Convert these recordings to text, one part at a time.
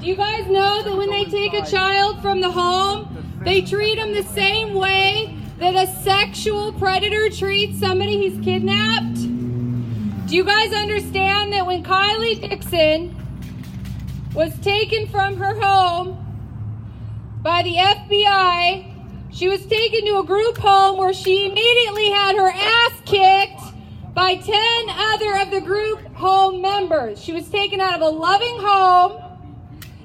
Do you guys know that when they take a child from the home, they treat them the same way that a sexual predator treats somebody he's kidnapped? Do you guys understand that when Kylie Dixon was taken from her home by the FBI, she was taken to a group home where she immediately had her ass kicked by 10 other of the group home members. She was taken out of a loving home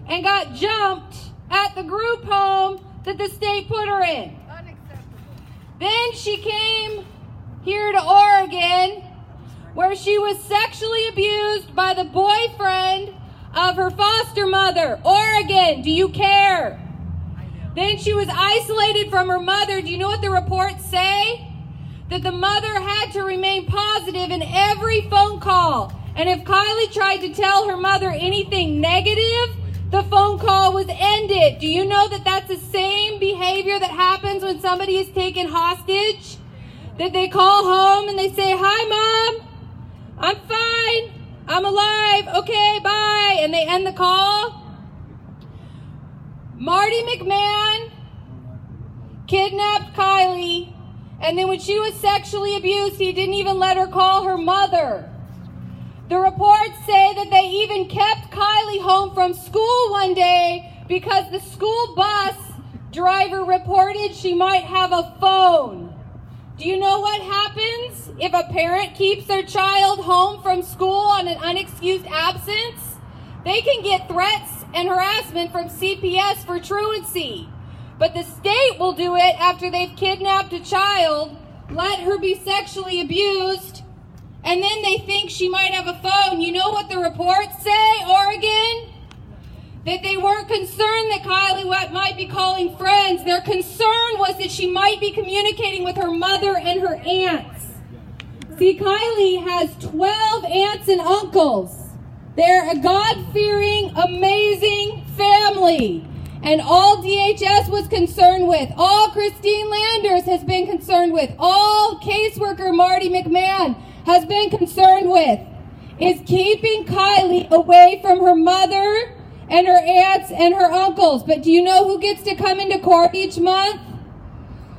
and got jumped at the group home that the state put her in. Unacceptable. Then she came here to Oregon, where she was sexually abused by the boyfriend of her foster mother. Oregon, do you care? Then she was isolated from her mother. Do you know what the reports say? That the mother had to remain positive in every phone call. And if Kylie tried to tell her mother anything negative, the phone call was ended. Do you know that that's the same behavior that happens when somebody is taken hostage? That they call home and they say, "Hi, Mom. I'm fine. I'm alive. Okay, bye." And they end the call. Marty McMahon kidnapped Kylie, and then when she was sexually abused, he didn't even let her call her mother. The reports say that they even kept Kylie home from school one day because the school bus driver reported she might have a phone. Do you know what happens if a parent keeps their child home from school on an unexcused absence? They can get threats and harassment from CPS for truancy. But the state will do it after they've kidnapped a child, let her be sexually abused, and then they think she might have a phone. You know what the reports say, Oregon? That they weren't concerned that Kylie might be calling friends. Their concern was that she might be communicating with her mother and her aunts. See, Kylie has 12 aunts and uncles. They're a God-fearing, amazing family. And all DHS was concerned with, all Christine Landers has been concerned with, all caseworker Marty McMahon has been concerned with, is keeping Kylie away from her mother and her aunts and her uncles. But do you know who gets to come into court each month?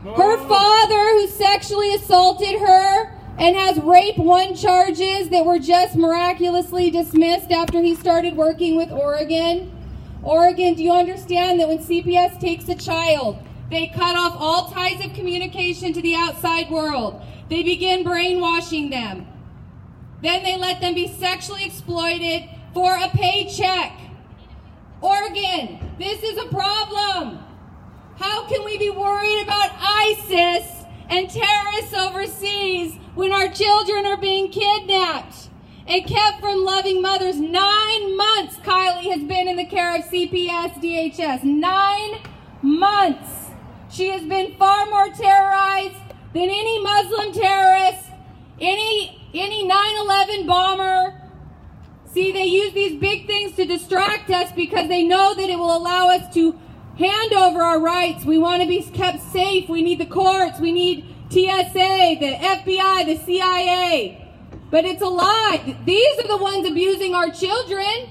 Her father, who sexually assaulted her and has rape 1 charges that were just miraculously dismissed after he started working with Oregon. Oregon, do you understand that when CPS takes a child, they cut off all ties of communication to the outside world? They begin brainwashing them. Then they let them be sexually exploited for a paycheck. Oregon, this is a problem. How can we be worried about ISIS and terrorists overseas when our children are being kidnapped and kept from loving mothers? 9 months Kylie has been in the care of CPS DHS. 9 months. She has been far more terrorized than any Muslim terrorist, any 9/11 bomber. See, they use these big things to distract us because they know that it will allow us to hand over our rights. We want to be kept safe. We need the courts. We need TSA, the FBI, the CIA. But it's a lie. These are the ones abusing our children.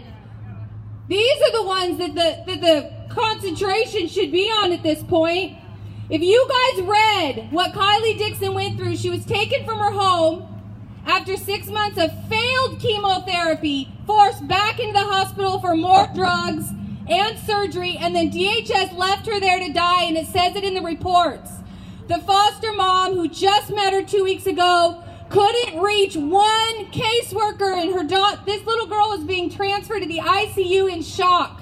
These are the ones that the concentration should be on at this point. If you guys read what Kylie Dixon went through, she was taken from her home after 6 months of failed chemotherapy, forced back into the hospital for more drugs and surgery, and then DHS left her there to die, and it says it in the reports. The foster mom, who just met her 2 weeks ago, couldn't reach one caseworker, and this little girl was being transferred to the ICU in shock.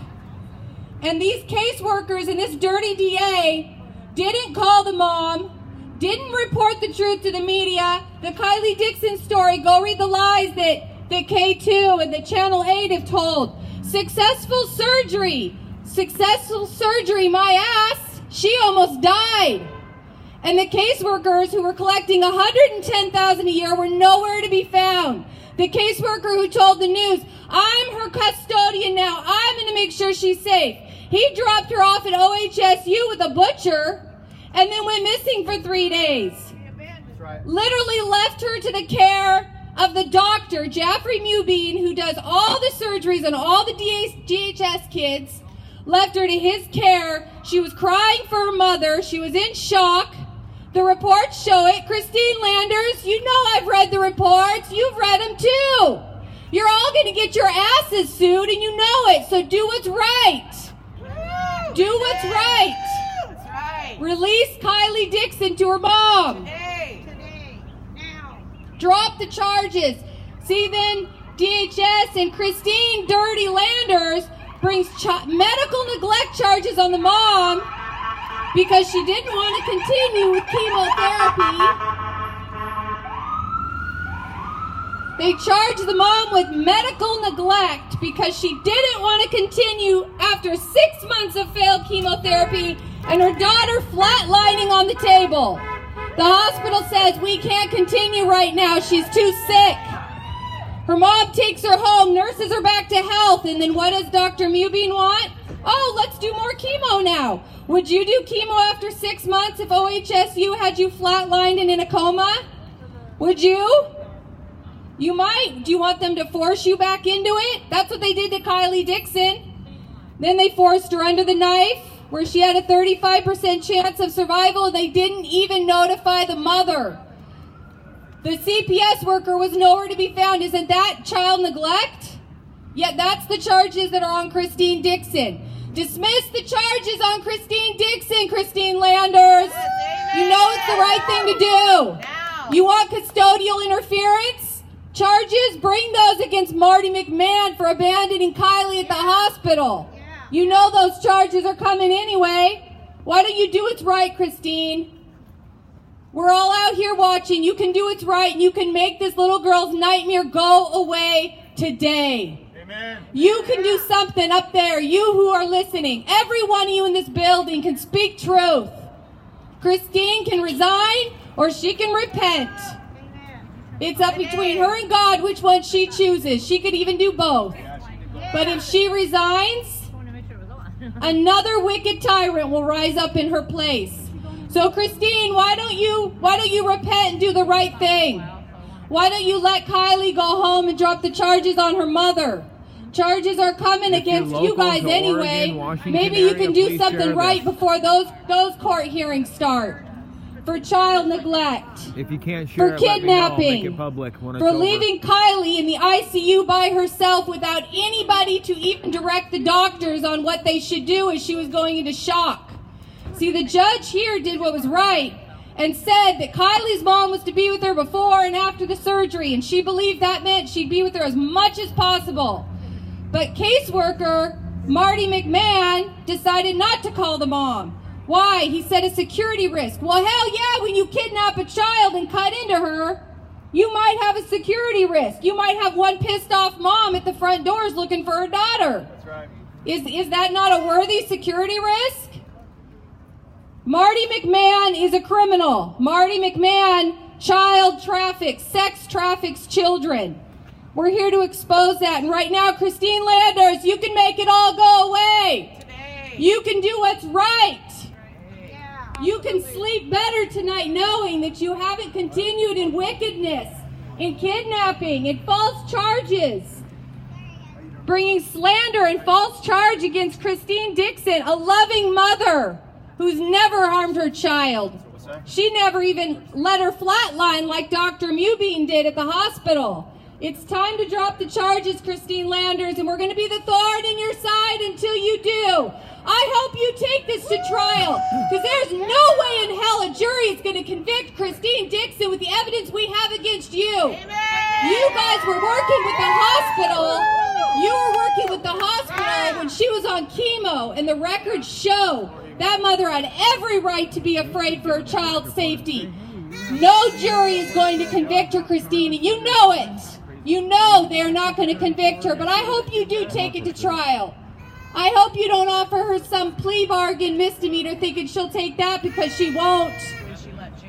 And these caseworkers and this dirty DA didn't call the mom, didn't report the truth to the media. The Kylie Dixon story, go read the lies that K2 and the Channel 8 have told. Successful surgery, my ass, she almost died. And the caseworkers who were collecting $110,000 a year were nowhere to be found. The caseworker who told the news, "I'm her custodian now, I'm going to make sure she's safe." He dropped her off at OHSU with a butcher and then went missing for 3 days. Literally left her to the care of the doctor, Jaffrey Mubin, who does all the surgeries on all the DHS kids, left her to his care. She was crying for her mother. She was in shock. The reports show it. Christine Landers, you know I've read the reports. You've read them too. You're all going to get your asses sued, and you know it. So do what's right. Do what's right. That's right. Release Kylie Dixon to her mom. Today. Now. Drop the charges. See, then DHS and Christine Dirty Landers brings medical neglect charges on the mom because she didn't want to continue with chemotherapy. They charged the mom with medical neglect because she didn't want to continue after 6 months of failed chemotherapy and her daughter flatlining on the table. The hospital says, we can't continue right now. She's too sick. Her mom takes her home, nurses her back to health, and then what does Dr. Mubin want? Oh, let's do more chemo now. Would you do chemo after 6 months if OHSU had you flatlined and in a coma? Would you? You might. Do you want them to force you back into it? That's what they did to Kylie Dixon. Then they forced her under the knife, where she had a 35% chance of survival, and they didn't even notify the mother. The CPS worker was nowhere to be found. Isn't that child neglect? Yet that's the charges that are on Christine Dixon. Dismiss the charges on Christine Dixon, Christine Landers. You know it's the right thing to do. You want custodial interference? Charges? Bring those against Marty McMahon for abandoning Kylie at the hospital. You know those charges are coming anyway. Why don't you do what's right, Christine? We're all out here watching. You can do what's right, and you can make this little girl's nightmare go away today. Amen. You can do something up there, you who are listening. Every one of you in this building can speak truth. Christine can resign, or she can repent. It's up between her and God which one she chooses. She could even do both. But if she resigns, another wicked tyrant will rise up in her place. So Christine, why don't you repent and do the right thing? Why don't you let Kylie go home and drop the charges on her mother? Charges are coming against you guys anyway. Maybe you can do something right before those court hearings start. For child neglect, if you can't share for it, let me know. I'll make kidnapping, it public when it's for over. leaving Kylie in the ICU by herself without anybody to even direct the doctors on what they should do as she was going into shock. See, the judge here did what was right and said that Kylie's mom was to be with her before and after the surgery, and she believed that meant she'd be with her as much as possible. But caseworker Marty McMahon decided not to call the mom. Why? He said a security risk. Well, hell yeah, when you kidnap a child and cut into her, you might have a security risk. You might have one pissed off mom at the front doors looking for her daughter. That's right. Is that not a worthy security risk? Marty McMahon is a criminal. Marty McMahon child traffics, sex traffics children. We're here to expose that. And right now, Christine Landers, you can make it all go away. Today. You can do what's right. Yeah. You can sleep better tonight knowing that you haven't continued in wickedness, in kidnapping, in false charges, bringing slander and false charge against Christine Dixon, a loving mother who's never harmed her child. She never even let her flatline like Dr. Mubin did at the hospital. It's time to drop the charges, Christine Landers, and we're going to be the thorn in your side until you do. I hope you take this to trial, because there's no way in hell a jury is going to convict Christine Dixon with the evidence we have against you. Amen. You guys were working with the hospital. You were working with the hospital when she was on chemo, and the records show that mother had every right to be afraid for her child's safety. No jury is going to convict her, Christine, and you know it. You know they're not going to convict her, but I hope you do take it to trial. I hope you don't offer her some plea bargain misdemeanor thinking she'll take that, because she won't.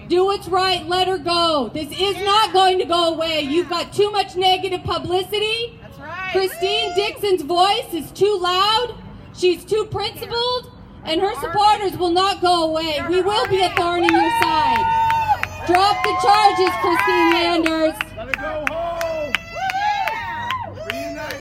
Do what's right, let her go. This is not going to go away. You've got too much negative publicity. That's right. Christine Dixon's voice is too loud. She's too principled, and her supporters will not go away. We will be a thorn in your side. Drop the charges, Christine Landers. Let her go home.